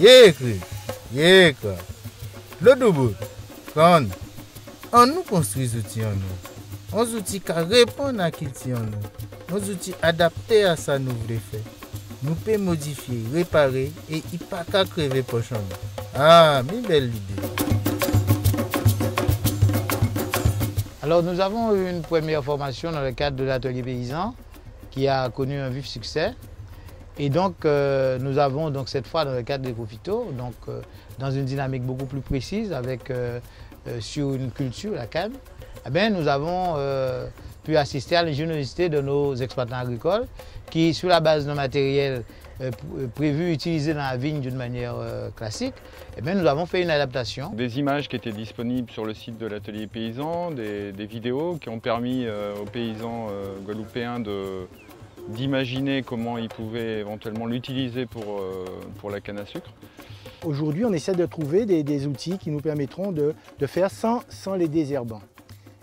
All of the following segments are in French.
Yécré, yécré. Le double, quand on nous construit des outils en nous, des outils qui répondent à ce qu'ils en nous, des outils adaptés à ça nous voulons faire. Nous pouvons modifier, réparer et il n'y a pas qu'à crever poche en nous. Ah, mais belle idée. Alors nous avons eu une première formation dans le cadre de l'atelier paysan qui a connu un vif succès. Et donc nous avons donc cette fois dans le cadre des Ecophyto, donc dans une dynamique beaucoup plus précise avec sur une culture, la canne, eh bien, nous avons pu assister à l'ingéniosité de nos exploitants agricoles qui, sur la base d'un matériel prévu utilisé dans la vigne d'une manière classique, eh bien, nous avons fait une adaptation. Des images qui étaient disponibles sur le site de l'atelier paysan, des vidéos qui ont permis aux paysans guadeloupéens d'imaginer comment ils pouvaient éventuellement l'utiliser pour la canne à sucre. Aujourd'hui, on essaie de trouver des outils qui nous permettront de faire sans les désherbants.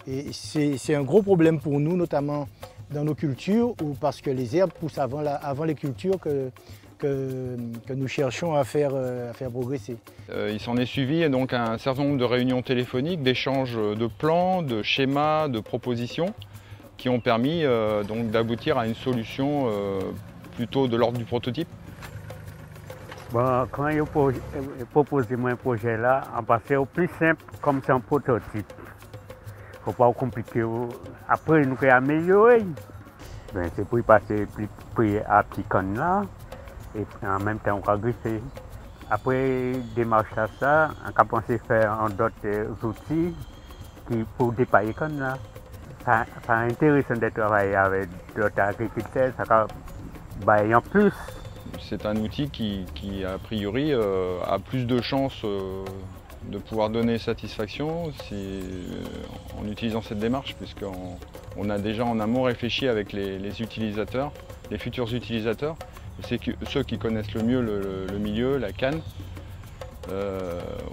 Et c'est un gros problème pour nous, notamment dans nos cultures, parce que les herbes poussent avant les cultures que nous cherchons à faire progresser. Il s'en est suivi donc un certain nombre de réunions téléphoniques, d'échanges de plans, de schémas, de propositions qui ont permis donc d'aboutir à une solution plutôt de l'ordre du prototype. Bon, quand ils ont proposé un projet là, on passait au plus simple comme c'est un prototype. Il ne faut pas compliquer. Après, nous pouvons améliorer. Ben, c'est pour y passer plus à petit canne là. Et en même temps, on va griffer. Après, démarche à ça, on a pensé faire d'autres outils pour dépailler canne là. C'est intéressant de travailler avec d'autres agriculteurs. Ça va en plus. C'est un outil qui a priori, a plus de chances de pouvoir donner satisfaction en utilisant cette démarche, puisqu'on a déjà en amont réfléchi avec les utilisateurs, les futurs utilisateurs. C'est ceux qui connaissent le mieux le milieu, la canne,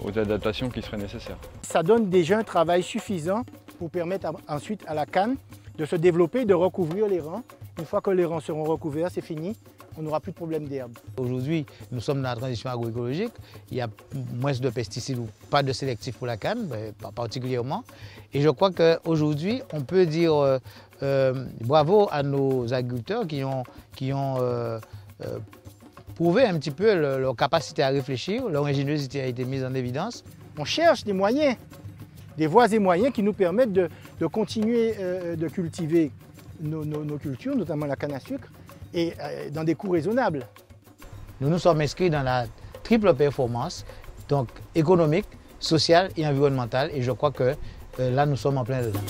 aux adaptations qui seraient nécessaires. Ça donne déjà un travail suffisant pour permettre ensuite à la canne de se développer, de recouvrir les rangs. Une fois que les rangs seront recouverts, c'est fini. On n'aura plus de problème d'herbe. Aujourd'hui, nous sommes dans la transition agroécologique. Il y a moins de pesticides ou pas de sélectifs pour la canne, pas particulièrement. Et je crois qu'aujourd'hui, on peut dire bravo à nos agriculteurs qui ont prouvé un petit peu leur capacité à réfléchir, leur ingéniosité a été mise en évidence. On cherche des moyens, des voies et moyens qui nous permettent de continuer de cultiver nos cultures, notamment la canne à sucre, et dans des coûts raisonnables. Nous nous sommes inscrits dans la triple performance, donc économique, sociale et environnementale, et je crois que là nous sommes en plein dedans.